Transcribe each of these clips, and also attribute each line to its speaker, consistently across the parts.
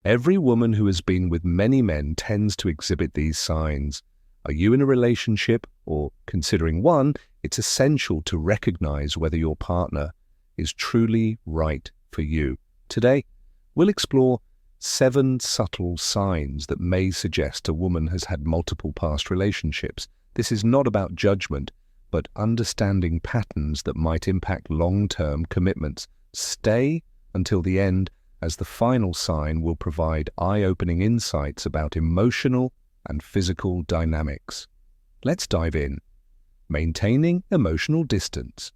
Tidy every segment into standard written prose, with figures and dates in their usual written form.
Speaker 1: Every woman who has been with many men tends to exhibit these signs. Are you in a relationship or considering one? It's essential to recognize whether your partner is truly right for you. Today, we'll explore 7 subtle signs that may suggest a woman has had multiple past relationships. This is not about judgment, but understanding patterns that might impact long-term commitments. Stay until the end, as the final sign will provide eye-opening insights about emotional and physical dynamics. Let's dive in. Maintaining emotional distance.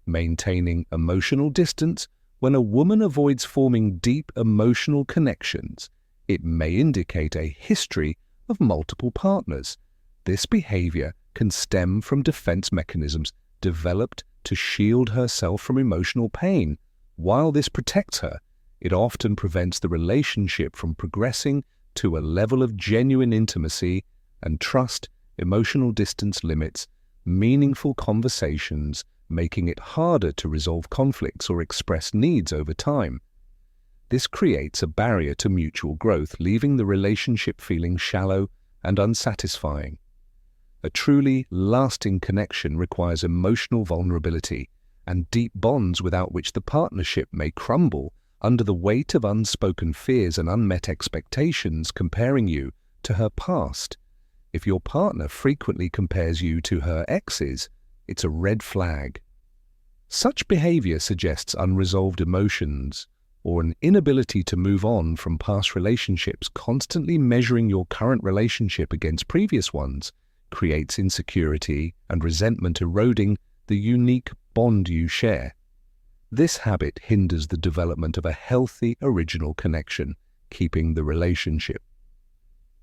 Speaker 1: Maintaining emotional distance. When a woman avoids forming deep emotional connections, it may indicate a history of multiple partners. This behavior can stem from defense mechanisms developed to shield herself from emotional pain. While this protects her, it often prevents the relationship from progressing to a level of genuine intimacy and trust. Emotional distance limits meaningful conversations, making it harder to resolve conflicts or express needs over time. This creates a barrier to mutual growth, leaving the relationship feeling shallow and unsatisfying. A truly lasting connection requires emotional vulnerability and deep bonds, without which the partnership may crumble under the weight of unspoken fears and unmet expectations comparing you to her past. If your partner frequently compares you to her exes, it's a red flag. Such behavior suggests unresolved emotions or an inability to move on from past relationships. Constantly measuring your current relationship against previous ones creates insecurity and resentment, eroding the unique bond you share. This habit hinders the development of a healthy original connection, keeping the relationship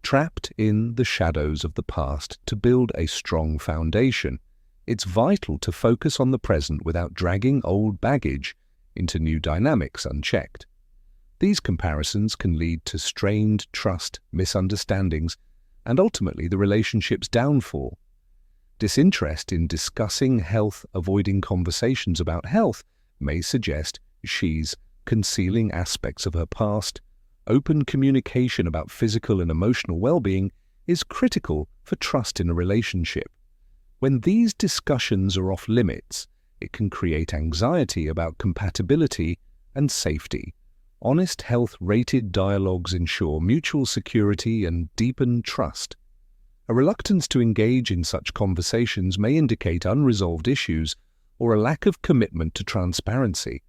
Speaker 1: trapped in the shadows of the past. To build a strong foundation, it's vital to focus on the present without dragging old baggage into new dynamics unchecked. These comparisons can lead to strained trust, misunderstandings, and ultimately the relationship's downfall. Disinterest in discussing health, avoiding conversations about health, may suggest she's concealing aspects of her past. Open communication about physical and emotional well-being is critical for trust in a relationship. When these discussions are off limits, it can create anxiety about compatibility and safety. Honest, health-rated dialogues ensure mutual security and deepen trust. A reluctance to engage in such conversations may indicate unresolved issues or a lack of commitment to transparency.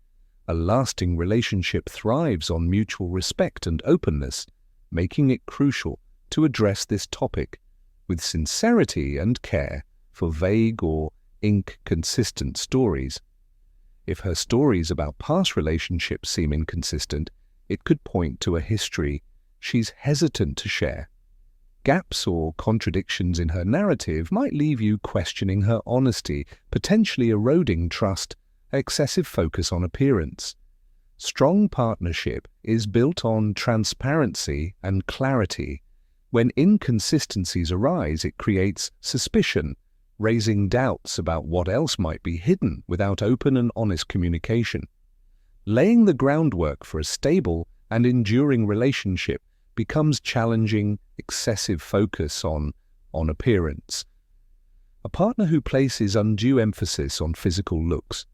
Speaker 1: A lasting relationship thrives on mutual respect and openness, making it crucial to address this topic with sincerity and care for vague or inconsistent stories. If her stories about past relationships seem inconsistent, it could point to a history she's hesitant to share. Gaps or contradictions in her narrative might leave you questioning her honesty, potentially eroding trust. Excessive focus on appearance. Strong partnership is built on transparency and clarity. When inconsistencies arise, it creates suspicion, raising doubts about what else might be hidden without open and honest communication. Laying the groundwork for a stable and enduring relationship becomes challenging. Excessive focus on appearance. A partner who places undue emphasis on physical looks,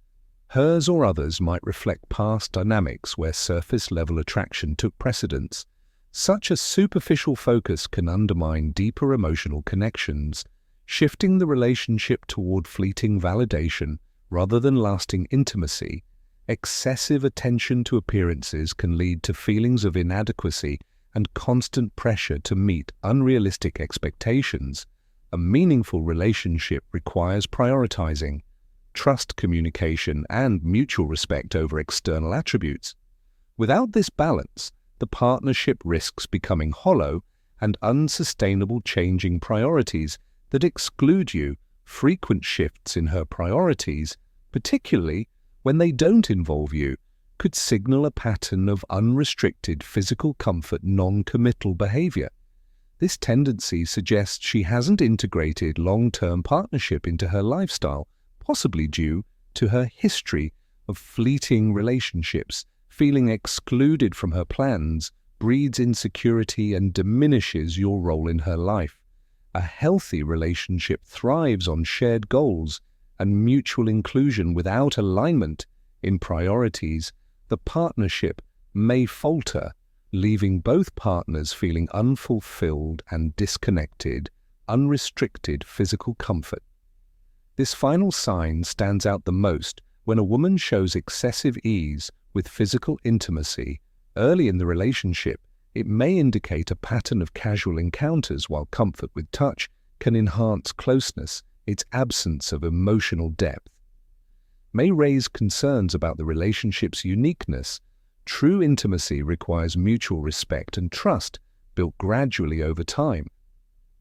Speaker 1: hers or others, might reflect past dynamics where surface-level attraction took precedence. Such a superficial focus can undermine deeper emotional connections, shifting the relationship toward fleeting validation rather than lasting intimacy. Excessive attention to appearances can lead to feelings of inadequacy and constant pressure to meet unrealistic expectations. A meaningful relationship requires prioritizing trust, communication, and mutual respect over external attributes. Without this balance, the partnership risks becoming hollow and unsustainable. Changing priorities that exclude you. Frequent shifts in her priorities, particularly when they don't involve you, could signal a pattern of unrestricted physical comfort, non-committal behavior. This tendency suggests she hasn't integrated long-term partnership into her lifestyle, possibly due to her history of fleeting relationships. Feeling excluded from her plans breeds insecurity and diminishes your role in her life. A healthy relationship thrives on shared goals and mutual inclusion. Without alignment in priorities, the partnership may falter, leaving both partners feeling unfulfilled and disconnected. Unrestricted physical comfort. This final sign stands out the most when a woman shows excessive ease with physical intimacy. Early in the relationship, it may indicate a pattern of casual encounters, while comfort with touch can enhance closeness. Its absence of emotional depth may raise concerns about the relationship's uniqueness. True intimacy requires mutual respect and trust, built gradually over time.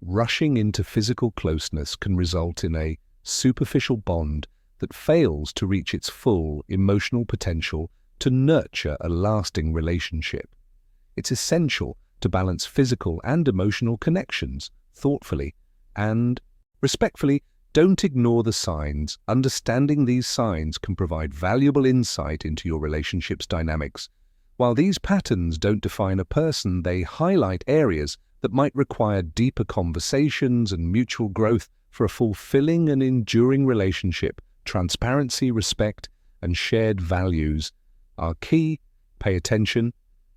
Speaker 1: Rushing into physical closeness can result in a superficial bond that fails to reach its full emotional potential to nurture a lasting relationship. It's essential to balance physical and emotional connections thoughtfully and respectfully. Don't ignore the signs. Understanding these signs can provide valuable insight into your relationship's dynamics. While these patterns don't define a person, they highlight areas that might require deeper conversations and mutual growth for a fulfilling and enduring relationship. Transparency, respect, and shared values are key. Pay attention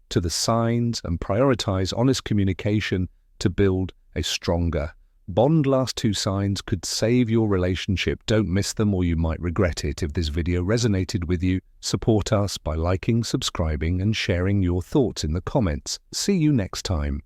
Speaker 1: to the signs and prioritize honest communication to build a stronger bond. Last two signs could save your relationship. Don't miss them or you might regret it. If this video resonated with you, support us by liking, subscribing, and sharing your thoughts in the comments. See you next time.